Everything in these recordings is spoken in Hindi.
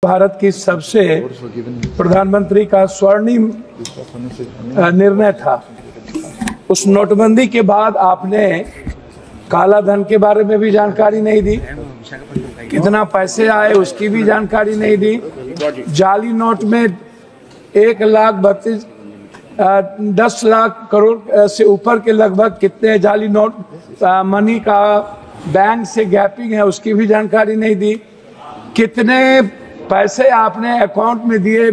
भारत की सबसे प्रधानमंत्री का स्वर्णिम निर्णय था। उस नोटबंदी के बाद आपने काला धन के बारे में भी जानकारी नहीं दी, कितना पैसे आए उसकी भी जानकारी नहीं दी। जाली नोट में 10 लाख करोड़ से ऊपर के लगभग कितने जाली नोट मनी का बैंक से गैपिंग है उसकी भी जानकारी नहीं दी। कितने पैसे आपने अकाउंट में दिए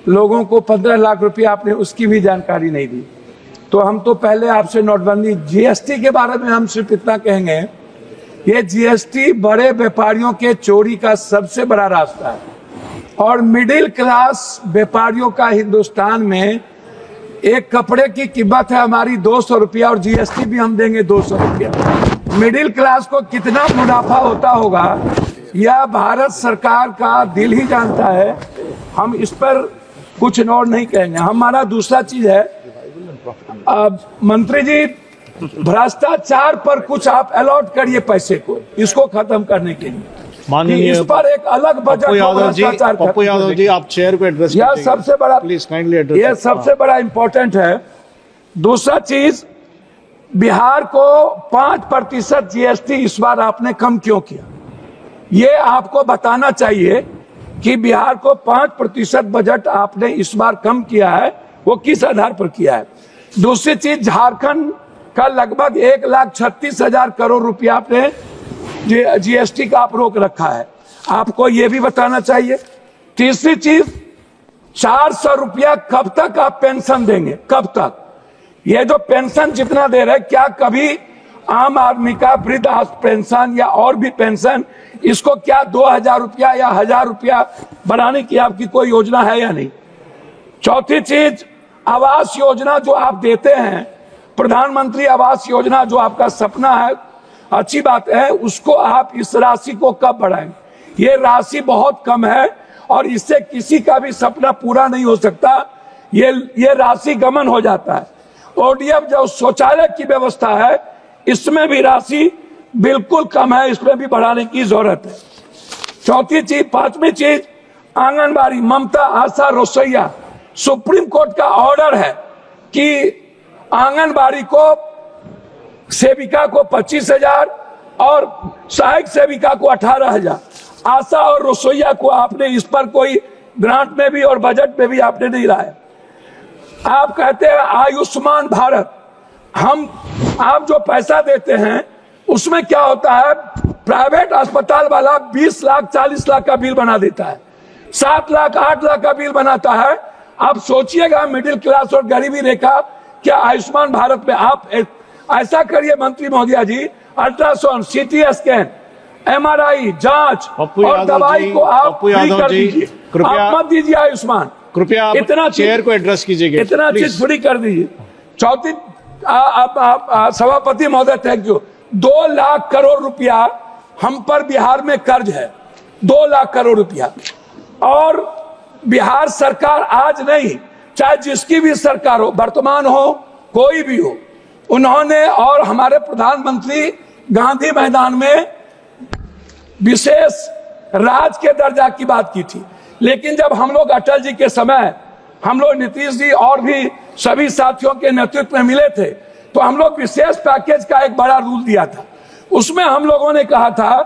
लोगों को, 15 लाख रुपए आपने, उसकी भी जानकारी नहीं दी। तो हम तो पहले आपसे नोटबंदी, जीएसटी के बारे में हम सिर्फ इतना कहेंगे, ये जीएसटी बड़े व्यापारियों के चोरी का सबसे बड़ा रास्ता है और मिडिल क्लास व्यापारियों का हिंदुस्तान में एक कपड़े की कीमत है हमारी 200 रुपया और जीएसटी भी हम देंगे 200 रुपया। मिडिल क्लास को कितना मुनाफा होता होगा यह भारत सरकार का दिल ही जानता है। हम इस पर कुछ और नहीं कहेंगे। हमारा दूसरा चीज है, मंत्री जी, भ्रष्टाचार पर कुछ आप अलॉट करिए पैसे को, इसको खत्म करने के लिए माननीय इस पर एक अलग बजट। पप्पू यादव जी आप चेयर को एड्रेस यह सबसे बड़ा, प्लीज काइंडली एड्रेस, यह सबसे बड़ा इंपॉर्टेंट है। दूसरा चीज, बिहार को 5% जीएसटी इस बार आपने कम क्यों किया, ये आपको बताना चाहिए कि बिहार को 5% बजट आपने इस बार कम किया है, वो किस आधार पर किया है। दूसरी चीज, झारखंड का लगभग 1,36,000 करोड़ रुपया आपने जीएसटी का आप रोक रखा है, आपको ये भी बताना चाहिए। तीसरी चीज, 400 रुपया कब तक आप पेंशन देंगे, कब तक? ये जो पेंशन जितना दे रहे, क्या कभी आम आदमी का वृद्ध पेंशन या और भी पेंशन, इसको क्या 2,000 रुपया या 1,000 रुपया बढ़ाने की आपकी कोई योजना है या नहीं? चौथी चीज, आवास योजना जो आप देते हैं, प्रधानमंत्री आवास योजना जो आपका सपना है, अच्छी बात है, उसको आप इस राशि को कब बढ़ाएंगे? ये राशि बहुत कम है और इससे किसी का भी सपना पूरा नहीं हो सकता, ये राशि गमन हो जाता है। ओडीएफ जो शौचालय की व्यवस्था है, इसमें भी राशि बिल्कुल कम है, इसमें भी बढ़ाने की जरूरत है। चौथी चीज, पांचवी चीज, आंगनबाड़ी, ममता, आशा, रसोईया, सुप्रीम कोर्ट का ऑर्डर है कि आंगनबाड़ी को सेविका को 25,000 और सहायक सेविका को 18,000, आशा और रसोईया को आपने इस पर कोई ग्रांट में भी और बजट में भी आपने नहीं लाया। आप कहते हैं आयुष्मान भारत, आप जो पैसा देते हैं उसमें क्या होता है, प्राइवेट अस्पताल वाला 20 लाख 40 लाख का बिल बना देता है, 7 लाख 8 लाख का बिल बनाता है। आप सोचिएगा मिडिल क्लास और गरीबी रेखा, क्या आयुष्मान भारत में आप ऐसा करिए मंत्री महोदया जी, अल्ट्रासाउंड, सीटी स्कैन, एमआरआई जांच और दवाई को आप फ्री कर दीजिए, आप मत दीजिए आयुष्मान, कृपया इतना चेयर को एड्रेस कीजिएगा, इतना चीज फ्री कर दीजिए। चौथी, सभापति महोदय, थैंक यू, 2 लाख करोड़ रुपया हम पर बिहार में कर्ज है, 2 लाख करोड़ रुपया, और बिहार सरकार आज नहीं, चाहे जिसकी भी सरकार हो, वर्तमान हो कोई भी हो, उन्होंने और हमारे प्रधानमंत्री गांधी मैदान में विशेष राज्य के दर्जा की बात की थी। लेकिन जब हम लोग अटल जी के समय, हम लोग नीतीश जी और भी सभी साथियों के नेतृत्व में मिले थे, तो हम लोग विशेष पैकेज का एक बड़ा रूल दिया था। उसमें हम लोगों ने कहा था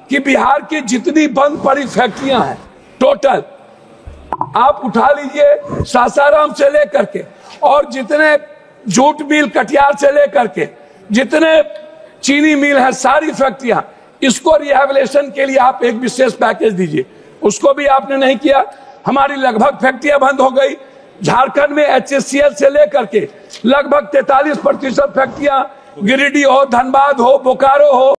कि बिहार की जितनी बंद पड़ी फैक्ट्रियां हैं टोटल आप उठा लीजिए, सासाराम से लेकर के और जितने जूट मिल कटिहार से लेकर के जितने चीनी मिल है, सारी फैक्ट्रियां, इसको रिहेबिलिटेशन के लिए आप एक विशेष पैकेज दीजिए। उसको भी आपने नहीं किया। हमारी लगभग फैक्ट्रियां बंद हो गई। झारखंड में HCL से लेकर के लगभग 43% फैक्ट्रियां, गिरिडीह हो, धनबाद हो, बोकारो हो,